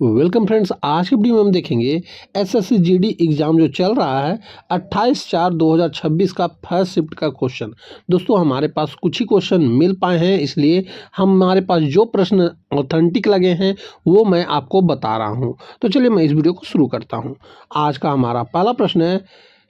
Welcome friends, आज की video में हम देखेंगे एसएससी जीडी एग्जाम जो चल रहा है 28/4/2026 का फर्स्ट शिफ्ट का क्वेश्चन। दोस्तों हमारे पास कुछ ही क्वेश्चन मिल पाए हैं, इसलिए हमारे पास जो प्रश्न ऑथेंटिक लगे हैं वो मैं आपको बता रहा हूं। तो चलिए मैं इस वीडियो को शुरू करता हूं। आज का हमारा पहला प्रश्न है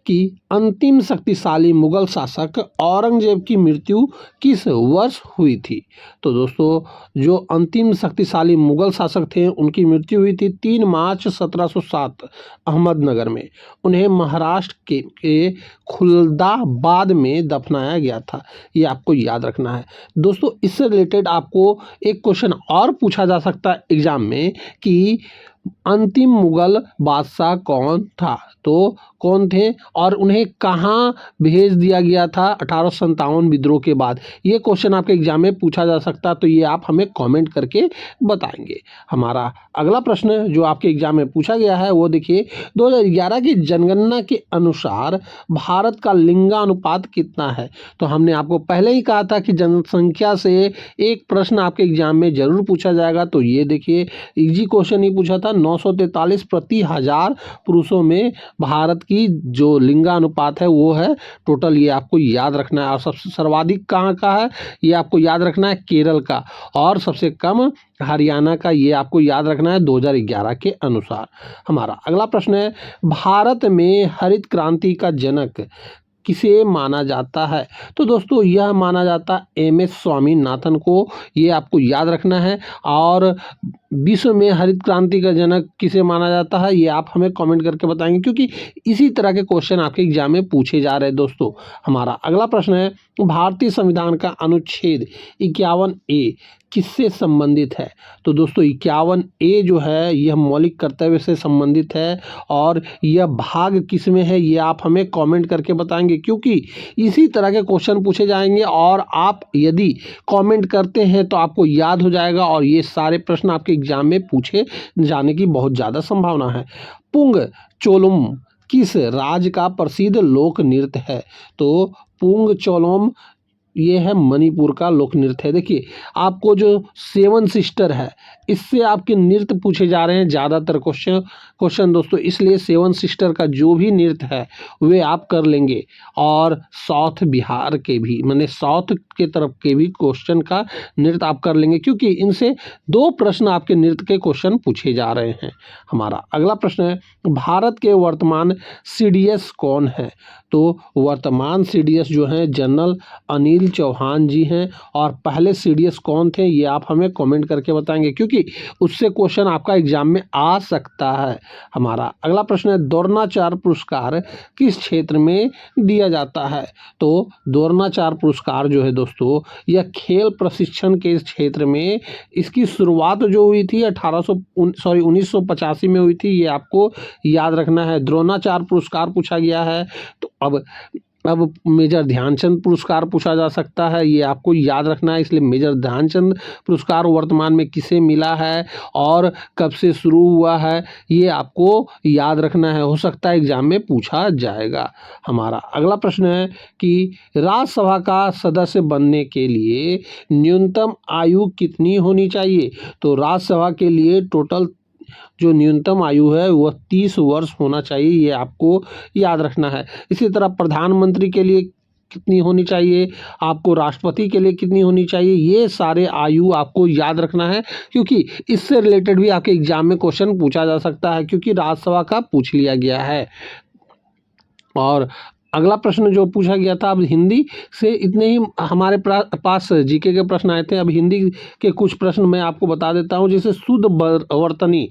कि अंतिम शक्तिशाली मुगल शासक औरंगजेब की मृत्यु किस वर्ष हुई थी। तो दोस्तों जो अंतिम शक्तिशाली मुगल शासक थे उनकी मृत्यु हुई थी 3 मार्च 1707 अहमदनगर में। उन्हें महाराष्ट्र के खुलदाबाद में दफनाया गया था। ये आपको याद रखना है। दोस्तों इससे रिलेटेड आपको एक क्वेश्चन और पूछा जा सकता है एग्जाम में कि अंतिम मुगल बादशाह कौन था। तो कौन थे और उन्हें कहाँ भेज दिया गया था 1857 विद्रोह के बाद। ये क्वेश्चन आपके एग्जाम में पूछा जा सकता है, तो ये आप हमें कमेंट करके बताएंगे। हमारा अगला प्रश्न जो आपके एग्जाम में पूछा गया है वो देखिए, 2011 की जनगणना के अनुसार भारत का लिंगानुपात कितना है। तो हमने आपको पहले ही कहा था कि जनसंख्या से एक प्रश्न आपके एग्जाम में जरूर पूछा जाएगा। तो ये देखिए इजी क्वेश्चन ही पूछा था, 943 प्रति हजार पुरुषों में भारत की जो लिंगानुपात है वो है टोटल। ये आपको याद रखना है। और सबसे सर्वाधिक कहाँ का है ये आपको याद रखना है, केरल का। और सबसे कम हरियाणा का। ये आपको याद रखना है 2011 के अनुसार। हमारा अगला प्रश्न है, भारत में हरित क्रांति का जनक किसे माना जाता है। तो दोस्तों यह माना जाता है एम एस स्वामीनाथन को। ये आपको याद रखना है। और विश्व में हरित क्रांति का जनक किसे माना जाता है ये आप हमें कमेंट करके बताएंगे, क्योंकि इसी तरह के क्वेश्चन आपके एग्जाम में पूछे जा रहे हैं। दोस्तों हमारा अगला प्रश्न है, भारतीय संविधान का अनुच्छेद 51A किससे संबंधित है। तो दोस्तों 51A जो है यह मौलिक कर्तव्य से संबंधित है। और यह भाग किस में है ये आप हमें कमेंट करके बताएंगे, क्योंकि इसी तरह के क्वेश्चन पूछे जाएंगे और आप यदि कमेंट करते हैं तो आपको याद हो जाएगा। और ये सारे प्रश्न आपके एग्जाम में पूछे जाने की बहुत ज़्यादा संभावना है। पुंग चोलुम किस राज्य का प्रसिद्ध लोक नृत्य है। तो पुंग चोलोम ये है मणिपुर का लोक नृत्य है। देखिए आपको जो सेवन सिस्टर है इससे आपके नृत्य पूछे जा रहे हैं ज़्यादातर क्वेश्चन दोस्तों, इसलिए सेवन सिस्टर का जो भी नृत्य है वे आप कर लेंगे। और साउथ बिहार के भी माने साउथ के तरफ के भी क्वेश्चन का नृत्य आप कर लेंगे, क्योंकि इनसे 2 प्रश्न आपके नृत्य के क्वेश्चन पूछे जा रहे हैं। हमारा अगला प्रश्न है, भारत के वर्तमान सीडीएस कौन है। तो वर्तमान सीडीएस जो हैं जनरल अनिल चौहान जी हैं। और पहले सीडीएस कौन थे ये आप हमें कमेंट करके बताएंगे, क्योंकि उससे क्वेश्चन आपका एग्जाम में आ सकता है। हमारा अगला प्रश्न है, द्रोणाचार्य पुरस्कार किस क्षेत्र में दिया जाता है। तो द्रोणाचार्य पुरस्कार जो है दोस्तों यह खेल प्रशिक्षण के क्षेत्र में इसकी शुरुआत जो हुई थी 1985 में हुई थी। ये आपको याद रखना है। द्रोणाचार्य पुरस्कार पूछा गया है। तो अब मेजर ध्यानचंद पुरस्कार पूछा जा सकता है, ये आपको याद रखना है। इसलिए मेजर ध्यानचंद पुरस्कार वर्तमान में किसे मिला है और कब से शुरू हुआ है ये आपको याद रखना है। हो सकता है एग्जाम में पूछा जाएगा। हमारा अगला प्रश्न है कि राज्यसभा का सदस्य बनने के लिए न्यूनतम आयु कितनी होनी चाहिए। तो राज्यसभा के लिए टोटल जो न्यूनतम आयु है वह 30 वर्ष होना चाहिए। ये आपको याद रखना है। इसी तरह प्रधानमंत्री के लिए कितनी होनी चाहिए, आपको राष्ट्रपति के लिए कितनी होनी चाहिए, ये सारे आयु आपको याद रखना है, क्योंकि इससे रिलेटेड भी आपके एग्जाम में क्वेश्चन पूछा जा सकता है, क्योंकि राज्यसभा का पूछ लिया गया है। और अगला प्रश्न जो पूछा गया था, अब हिंदी से इतने ही हमारे पास जीके के प्रश्न आए थे। अब हिंदी के कुछ प्रश्न मैं आपको बता देता हूँ। जैसे शुद्ध वर्तनी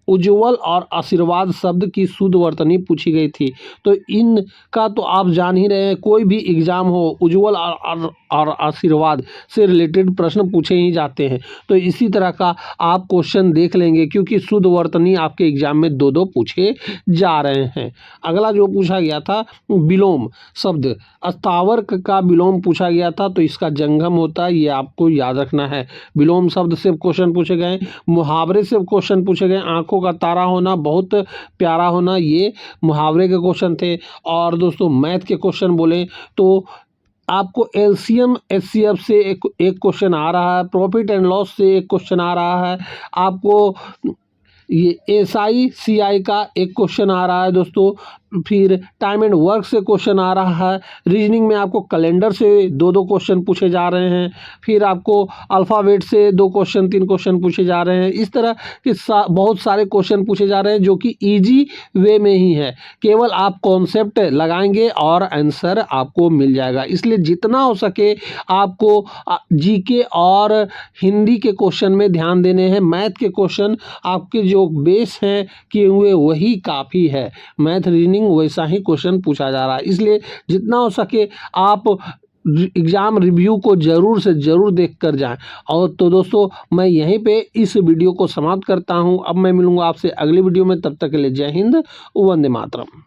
उज्ज्वल और आशीर्वाद शब्द की शुद्ध वर्तनी पूछी गई थी। तो इनका तो आप जान ही रहे हैं, कोई भी एग्जाम हो उज्ज्वल और आशीर्वाद से रिलेटेड प्रश्न पूछे ही जाते हैं। तो इसी तरह का आप क्वेश्चन देख लेंगे, क्योंकि शुद्ध वर्तनी आपके एग्जाम में 2 पूछे जा रहे हैं। अगला जो पूछा गया था विलोम शब्द, स्थावर्क का विलोम पूछा गया था। तो इसका जंगम होता है, ये आपको याद रखना है। विलोम शब्द से क्वेश्चन पूछे गए, मुहावरे से क्वेश्चन पूछे गए। आंखों का तारा होना, बहुत प्यारा होना, ये मुहावरे के क्वेश्चन थे। और दोस्तों मैथ के क्वेश्चन बोले तो आपको एलसीएम एचसीएफ से एक क्वेश्चन आ रहा है, प्रॉफिट एंड लॉस से एक क्वेश्चन आ रहा है, आपको ये SICI का एक क्वेश्चन आ रहा है दोस्तों। फिर टाइम एंड वर्क से क्वेश्चन आ रहा है। रीजनिंग में आपको कैलेंडर से 2-2 क्वेश्चन पूछे जा रहे हैं। फिर आपको अल्फ़ाबेट से 2 क्वेश्चन 3 क्वेश्चन पूछे जा रहे हैं। इस तरह के बहुत सारे क्वेश्चन पूछे जा रहे हैं जो कि ईजी वे में ही है। केवल आप कॉन्सेप्ट लगाएंगे और आंसर आपको मिल जाएगा। इसलिए जितना हो सके आपको जीके और हिंदी के क्वेश्चन में ध्यान देने हैं। मैथ के क्वेश्चन आपके जो बेस हैं किए हुए वही काफ़ी है। मैथ रीजनिंग वैसा ही क्वेश्चन पूछा जा रहा है। इसलिए जितना हो सके आप एग्ज़ाम रिव्यू को ज़रूर से ज़रूर देख कर जाएं। और तो दोस्तों मैं यहीं पे इस वीडियो को समाप्त करता हूं। अब मैं मिलूंगा आपसे अगली वीडियो में। तब तक के लिए जय हिंद, वंदे मातरम।